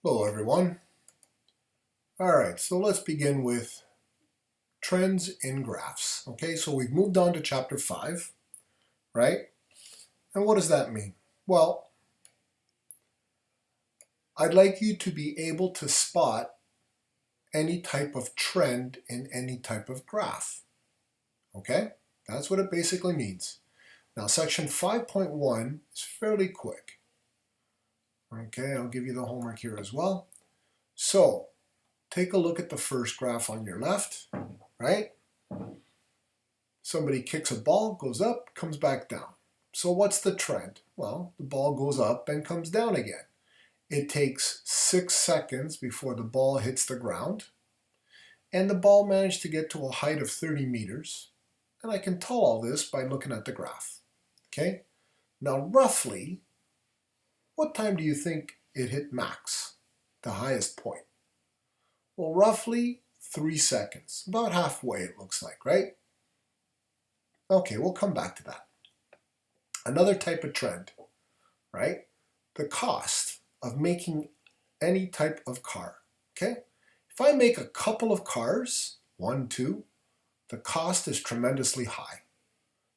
Hello everyone. Alright, so let's begin with trends in graphs. Okay, so we've moved on to chapter 5, right? And what does that mean? Well, I'd like you to be able to spot any type of trend in any type of graph. Okay, that's what it basically means. Now section 5.1 is fairly quick. Okay, I'll give you the homework here as well. So, take a look at the first graph on your left, right? Somebody kicks a ball, goes up, comes back down. So what's the trend? Well, the ball goes up and comes down again. It takes 6 seconds before the ball hits the ground, and the ball managed to get to a height of 30 meters, and I can tell all this by looking at the graph. Okay? Now roughly, what time do you think it hit max, the highest point? Well, roughly 3 seconds, about halfway it looks like, right? Okay, we'll come back to that. Another type of trend, right? The cost of making any type of car, okay? If I make a couple of cars, 1, 2, the cost is tremendously high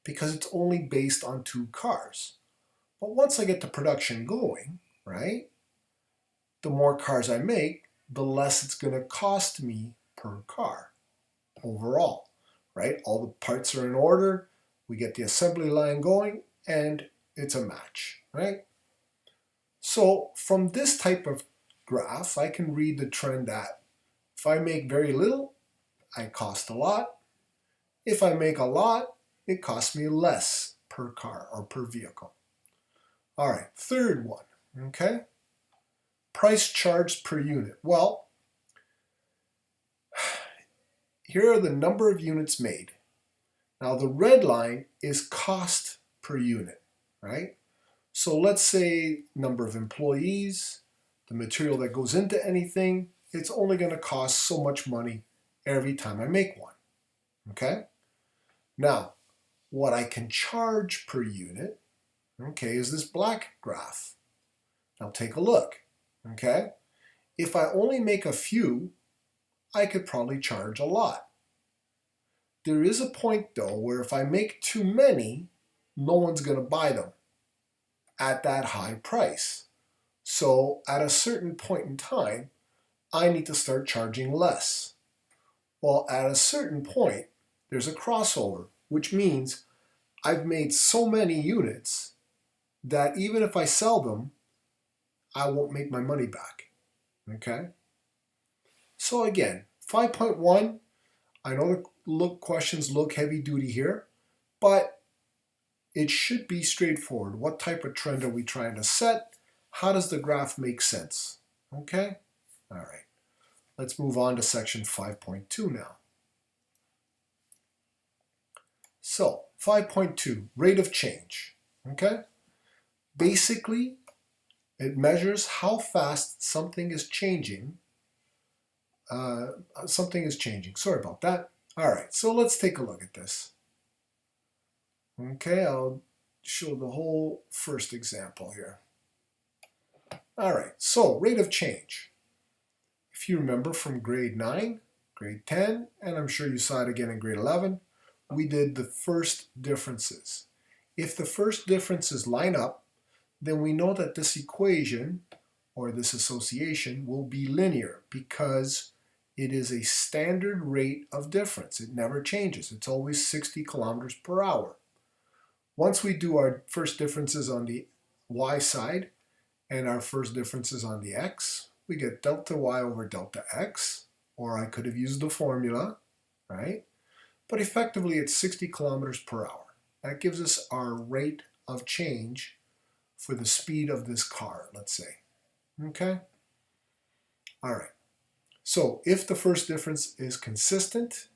because it's only based on 2 cars. But once I get the production going, right, the more cars I make, the less it's going to cost me per car overall, right? All the parts are in order, we get the assembly line going, and it's a match, right? So from this type of graph, I can read the trend that if I make very little, I cost a lot. If I make a lot, it costs me less per car or per vehicle. All right, third one, okay? Price charged per unit. Well, here are the number of units made. Now the red line is cost per unit, right? So let's say number of employees, the material that goes into anything, it's only going to cost so much money every time I make one, okay? Now, what I can charge per unit, okay, is this black graph. Now take a look, okay? If I only make a few, I could probably charge a lot. There is a point though where if I make too many, no one's going to buy them at that high price. So at a certain point in time, I need to start charging less. Well, at a certain point, there's a crossover, which means I've made so many units that even if I sell them, I won't make my money back. Okay? So again, 5.1, I know the questions look heavy duty here, but it should be straightforward. What type of trend are we trying to set? How does the graph make sense? Okay? All right. Let's move on to section 5.2 now. So, 5.2, rate of change. Okay? Basically, it measures how fast something is changing. Sorry about that. All right, so let's take a look at this. Okay, I'll show the whole first example here. All right, so rate of change. If you remember from grade 9, grade 10, and I'm sure you saw it again in grade 11, we did the first differences. If the first differences line up, then we know that this equation or this association will be linear because it is a standard rate of difference. It never changes. It's always 60 kilometers per hour. Once we do our first differences on the y side and our first differences on the x, we get delta y over delta x, or I could have used the formula, right? But effectively it's 60 kilometers per hour. That gives us our rate of change for the speed of this car, let's say. Okay? All right. So if the first difference is consistent,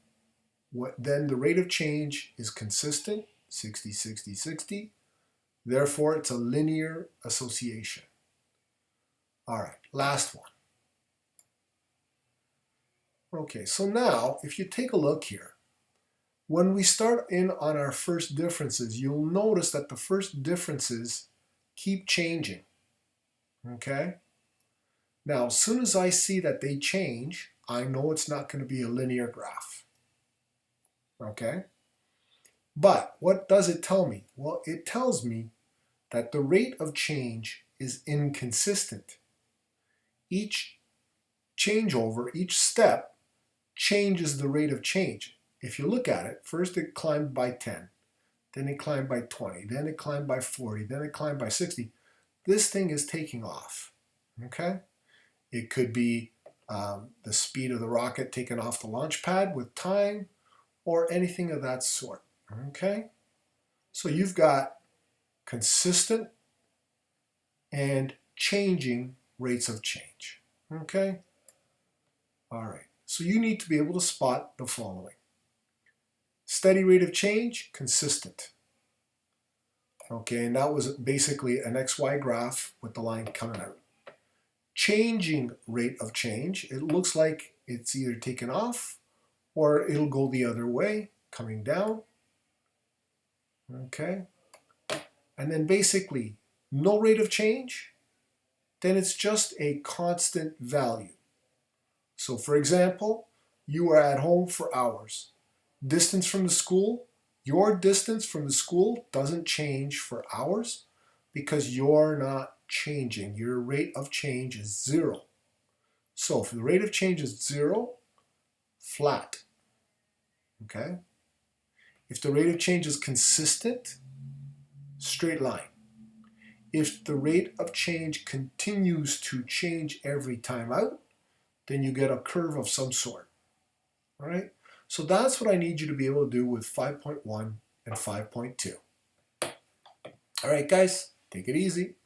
then the rate of change is consistent, 60, 60, 60. Therefore, it's a linear association. All right, last one. Okay, so now if you take a look here, when we start in on our first differences, you'll notice that the first differences keep changing. Okay? Now, as soon as I see that they change, I know it's not going to be a linear graph. Okay? But what does it tell me? Well, it tells me that the rate of change is inconsistent. Each changeover, each step, changes the rate of change. If you look at it, first it climbed by 10, then it climbed by 20, then it climbed by 40, then it climbed by 60. This thing is taking off. Okay? It could be the speed of the rocket taken off the launch pad with time, or anything of that sort. Okay? So you've got consistent and changing rates of change. Okay? All right. So you need to be able to spot the following. Steady rate of change, consistent. Okay, and that was basically an XY graph with the line coming out. Changing rate of change, it looks like it's either taken off or it'll go the other way, coming down. Okay, and then basically no rate of change, then it's just a constant value. So for example, you are at home for hours. Distance from the school, your distance from the school doesn't change for hours because you're not changing. Your rate of change is 0. So if the rate of change is 0, flat. Okay? If the rate of change is consistent, straight line. If the rate of change continues to change every time out, then you get a curve of some sort. All right? So that's what I need you to be able to do with 5.1 and 5.2. All right, guys, take it easy.